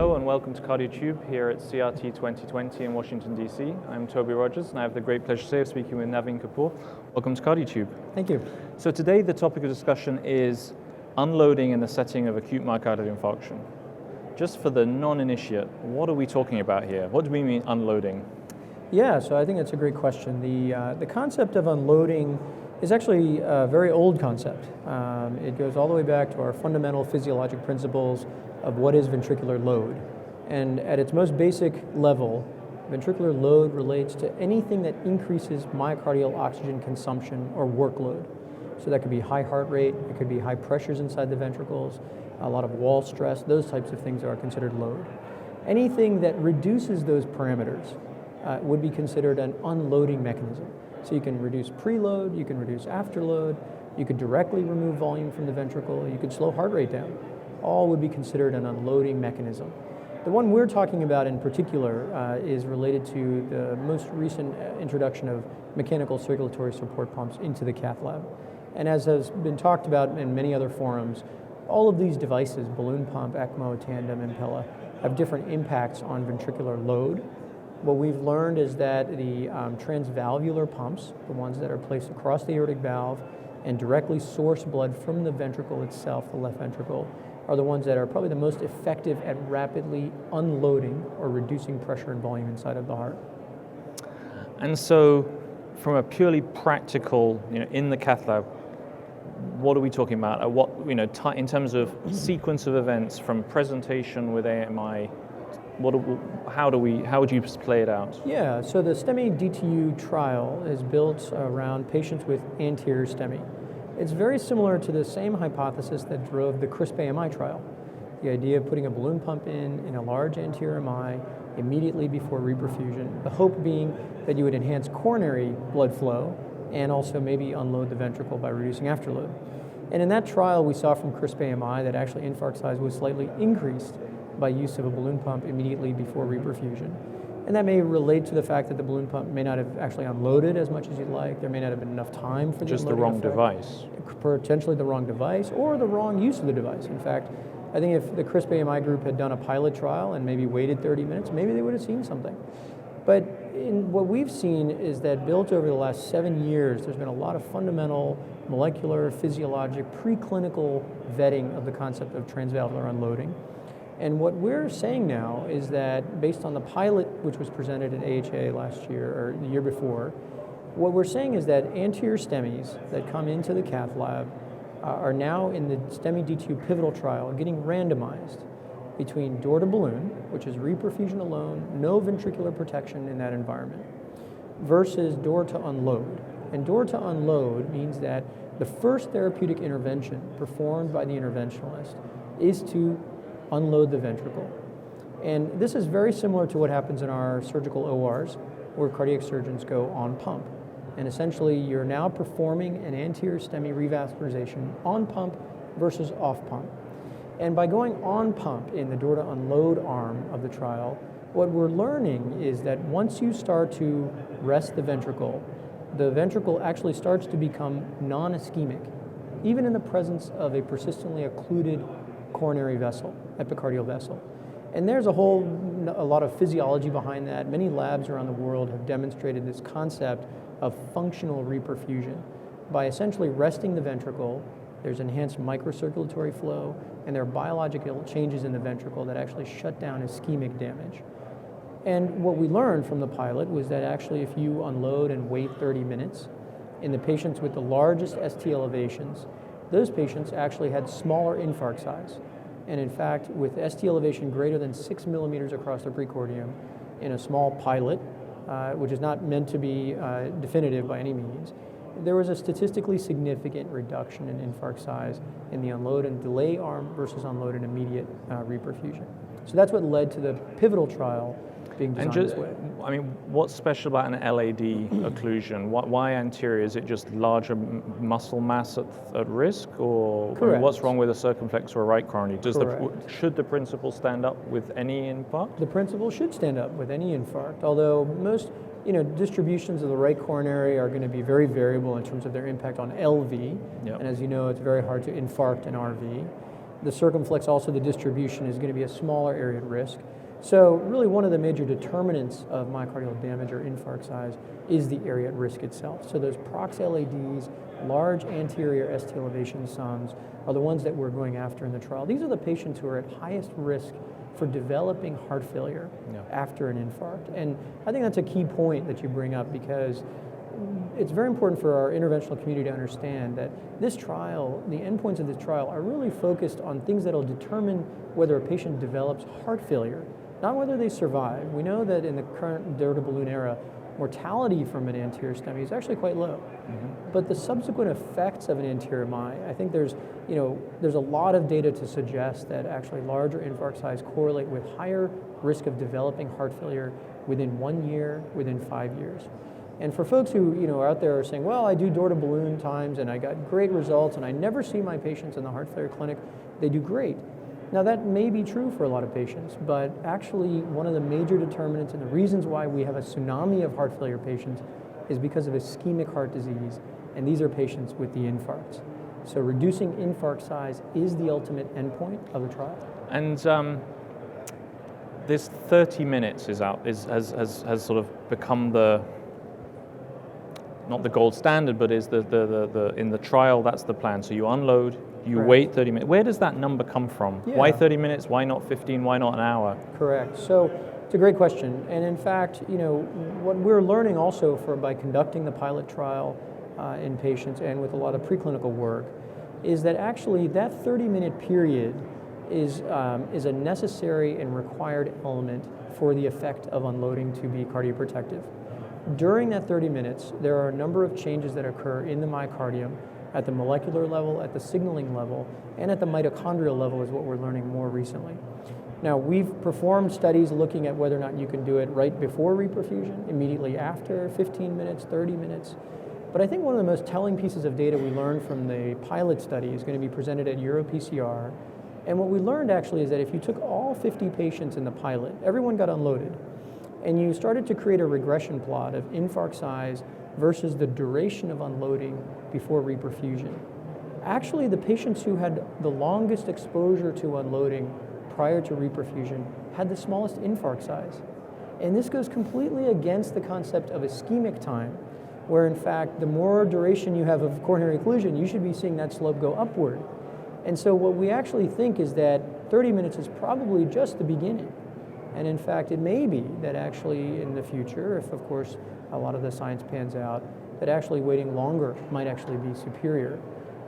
Hello and welcome to CardioTube here at CRT 2020 in Washington, D.C. I'm Toby Rogers and I have the great pleasure today of speaking with Navin Kapur. Welcome to CardioTube. Thank you. So today the topic of discussion is unloading in the setting of acute myocardial infarction. Just for the non-initiate, what are we talking about here? What do we mean unloading? Yeah, so I think that's a great question. The concept of unloading is actually a very old concept. It goes all the way back to our fundamental physiologic principles of what is ventricular load. And at its most basic level, ventricular load relates to anything that increases myocardial oxygen consumption or workload. So that could be high heart rate, it could be high pressures inside the ventricles, a lot of wall stress, those types of things are considered load. Anything that reduces those parameters would be considered an unloading mechanism. So you can reduce preload, you can reduce afterload, you could directly remove volume from the ventricle, you could slow heart rate down. All would be considered an unloading mechanism. The one we're talking about in particular is related to the most recent introduction of mechanical circulatory support pumps into the cath lab. And as has been talked about in many other forums, all of these devices, balloon pump, ECMO, Tandem, Impella, have different impacts on ventricular load. What we've learned is that the transvalvular pumps, the ones that are placed across the aortic valve and directly source blood from the ventricle itself, the left ventricle, are the ones that are probably the most effective at rapidly unloading or reducing pressure and volume inside of the heart. And so from a purely practical, in the cath lab, what are we talking about? In terms of sequence of events from presentation with AMI, how would you play it out? Yeah, so the STEMI DTU trial is built around patients with anterior STEMI. It's very similar to the same hypothesis that drove the CRISP-AMI trial. The idea of putting a balloon pump in a large anterior MI immediately before reperfusion, the hope being that you would enhance coronary blood flow and also maybe unload the ventricle by reducing afterload. And in that trial, we saw from CRISP-AMI that actually infarct size was slightly increased by use of a balloon pump immediately before reperfusion. And that may relate to the fact that the balloon pump may not have actually unloaded as much as you'd like. There may not have been enough time for the just the wrong device. Potentially the wrong device or the wrong use of the device. In fact, I think if the CRISP-AMI group had done a pilot trial and maybe waited 30 minutes, maybe they would have seen something. But what we've seen is that built over the last 7 years, there's been a lot of fundamental molecular, physiologic, preclinical vetting of the concept of transvalvular unloading. And what we're saying now is that based on the pilot which was presented at AHA last year or the year before, what we're saying is that anterior STEMIs that come into the cath lab are now in the STEMI D2 pivotal trial getting randomized between door to balloon, which is reperfusion alone, no ventricular protection in that environment, versus door to unload. And door to unload means that the first therapeutic intervention performed by the interventionalist is to unload the ventricle. And this is very similar to what happens in our surgical ORs, where cardiac surgeons go on pump. And essentially, you're now performing an anterior STEMI revascularization on pump versus off pump. And by going on pump in the door to unload arm of the trial, what we're learning is that once you start to rest the ventricle actually starts to become non-ischemic, even in the presence of a persistently occluded coronary vessel, epicardial vessel. And there's a lot of physiology behind that. Many labs around the world have demonstrated this concept of functional reperfusion. By essentially resting the ventricle, there's enhanced microcirculatory flow, and there are biological changes in the ventricle that actually shut down ischemic damage. And what we learned from the pilot was that actually if you unload and wait 30 minutes, in the patients with the largest ST elevations, those patients actually had smaller infarct size. And in fact, with ST elevation greater than 6 millimeters across the precordium in a small pilot, which is not meant to be definitive by any means, there was a statistically significant reduction in infarct size in the unload and delay arm versus unload and immediate reperfusion. So that's what led to the pivotal trial being designed this way. I mean, what's special about an LAD occlusion? Why anterior? Is it just larger muscle mass at risk, or what's wrong with a circumflex or a right coronary? Should the principle stand up with any infarct? The principle should stand up with any infarct, although most distributions of the right coronary are going to be very variable in terms of their impact on LV, and as you know, it's very hard to infarct an RV. the circumflex, also the distribution, is going to be a smaller area at risk. So really one of the major determinants of myocardial damage or infarct size is the area at risk itself. So those prox LADs, large anterior ST elevation sums, are the ones that we're going after in the trial. These are the patients who are at highest risk for developing heart failure after an infarct. And I think that's a key point that you bring up, because it's very important for our interventional community to understand that this trial, the endpoints of this trial, are really focused on things that will determine whether a patient develops heart failure, not whether they survive. We know that in the current dirty balloon era, mortality from an anterior STEMI is actually quite low. But the subsequent effects of an anterior MI, I think there's a lot of data to suggest that actually larger infarct size correlate with higher risk of developing heart failure within 1 year, within 5 years. And for folks who are out there are saying, well, I do door to balloon times and I got great results and I never see my patients in the heart failure clinic, they do great. Now that may be true for a lot of patients, but actually one of the major determinants and the reasons why we have a tsunami of heart failure patients is because of ischemic heart disease, and these are patients with the infarcts. So reducing infarct size is the ultimate endpoint of the trial. And this 30 minutes has sort of become not the gold standard, but is the in the trial, that's the plan. So you unload, you wait 30 minutes. Where does that number come from? Yeah. Why 30 minutes? Why not 15? Why not an hour? Correct. So it's a great question. And in fact, what we're learning also by conducting the pilot trial in patients and with a lot of preclinical work is that actually that 30-minute period is a necessary and required element for the effect of unloading to be cardioprotective. During that 30 minutes, there are a number of changes that occur in the myocardium at the molecular level, at the signaling level, and at the mitochondrial level is what we're learning more recently. Now, we've performed studies looking at whether or not you can do it right before reperfusion, immediately after, 15 minutes, 30 minutes. But I think one of the most telling pieces of data we learned from the pilot study is going to be presented at EuroPCR. And what we learned actually is that if you took all 50 patients in the pilot, everyone got unloaded, and you started to create a regression plot of infarct size versus the duration of unloading before reperfusion. Actually, the patients who had the longest exposure to unloading prior to reperfusion had the smallest infarct size. And this goes completely against the concept of ischemic time, where in fact, the more duration you have of coronary occlusion, you should be seeing that slope go upward. And so what we actually think is that 30 minutes is probably just the beginning. And in fact, it may be that actually in the future, if of course a lot of the science pans out, that actually waiting longer might actually be superior.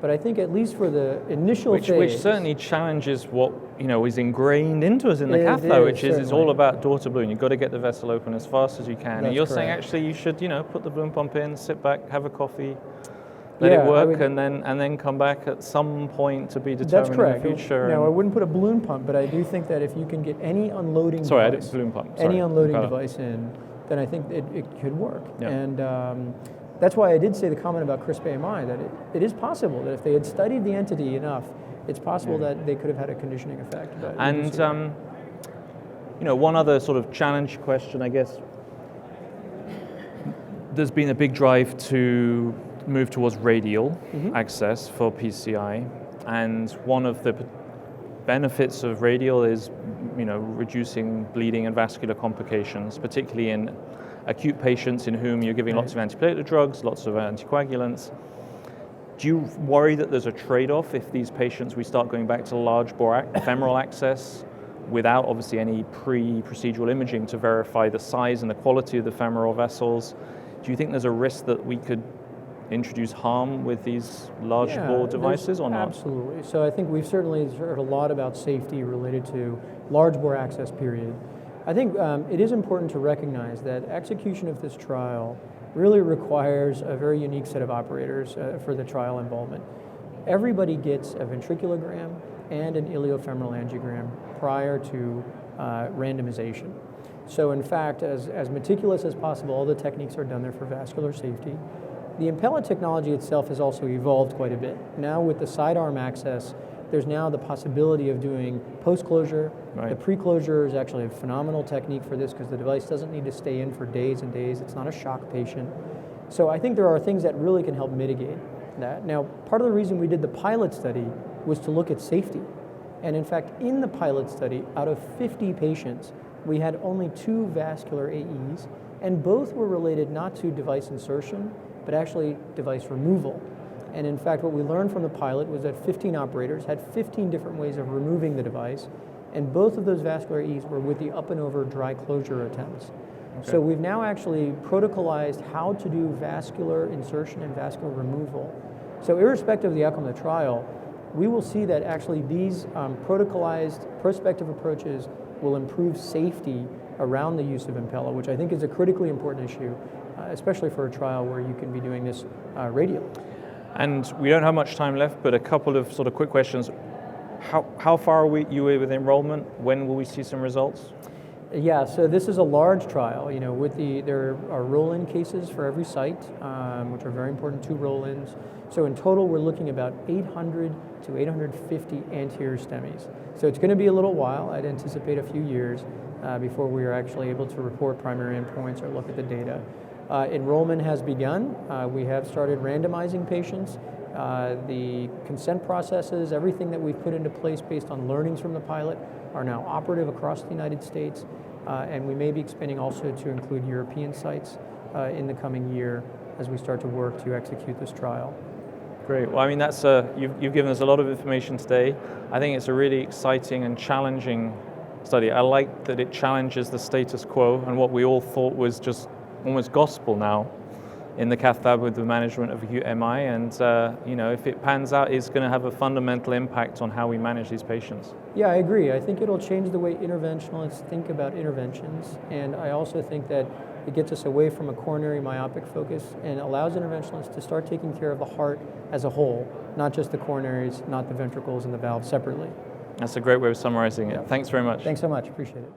But I think at least for the initial phase... Which certainly challenges what is ingrained into us in the cath lab, which is it's all about door to balloon. You've got to get the vessel open as fast as you can. That's and you're correct. saying actually you should put the balloon pump in, sit back, have a coffee, let it work, and then come back at some point to be determined that's correct. in the future. Now, I wouldn't put a balloon pump, but I do think that if you can get any unloading device, balloon pump. any unloading device in, then I think it could work. Yeah. And that's why I did say the comment about CRISP-AMI, that it is possible that if they had studied the entity enough, it's possible that they could have had a conditioning effect. But and one other sort of challenge question, I guess, there's been a big drive to move towards radial access for PCI, and one of the benefits of radial is reducing bleeding and vascular complications, particularly in acute patients in whom you're giving lots of antiplatelet drugs, lots of anticoagulants. Do you worry that there's a trade-off if these patients, we start going back to large bore femoral access without obviously any pre-procedural imaging to verify the size and the quality of the femoral vessels? Do you think there's a risk that we could introduce harm with these large bore devices or not? Absolutely. So I think we've certainly heard a lot about safety related to large bore access period. I think it is important to recognize that execution of this trial really requires a very unique set of operators for the trial involvement. Everybody gets a ventriculogram and an iliofemoral angiogram prior to randomization. So in fact, as meticulous as possible, all the techniques are done there for vascular safety. The Impella technology itself has also evolved quite a bit. Now with the sidearm access, there's now the possibility of doing post-closure. Right. The pre-closure is actually a phenomenal technique for this because the device doesn't need to stay in for days and days. It's not a shock patient. So I think there are things that really can help mitigate that. Now, part of the reason we did the pilot study was to look at safety. And in fact, in the pilot study, out of 50 patients, we had only 2 vascular AEs, and both were related not to device insertion, but actually device removal. And in fact, what we learned from the pilot was that 15 operators had 15 different ways of removing the device, and both of those vascular AEs were with the up and over dry closure attempts. Okay. So we've now actually protocolized how to do vascular insertion and vascular removal. So irrespective of the outcome of the trial, we will see that actually these protocolized prospective approaches will improve safety around the use of Impella, which I think is a critically important issue, especially for a trial where you can be doing this radially. And we don't have much time left, but a couple of sort of quick questions. How far are you with enrollment? When will we see some results? Yeah, so this is a large trial. You know, there are roll-in cases for every site, which are very important, 2 roll-ins. So in total, we're looking about 800 to 850 anterior STEMIs. So it's going to be a little while. I'd anticipate a few years before we are actually able to report primary endpoints or look at the data. Enrollment has begun. We have started randomizing patients. The consent processes, everything that we've put into place based on learnings from the pilot are now operative across the United States, and we may be expanding also to include European sites in the coming year as we start to work to execute this trial. Great. Well, I mean, you've given us a lot of information today. I think it's a really exciting and challenging study. I like that it challenges the status quo and what we all thought was just almost gospel now in the cath lab with the management of acute MI, and you know, if it pans out, it's going to have a fundamental impact on how we manage these patients. Yeah, I agree. I think it'll change the way interventionalists think about interventions, and I also think that it gets us away from a coronary myopic focus and allows interventionalists to start taking care of the heart as a whole, not just the coronaries, not the ventricles and the valves separately. That's a great way of summarizing it. Thanks very much. Thanks so much. Appreciate it.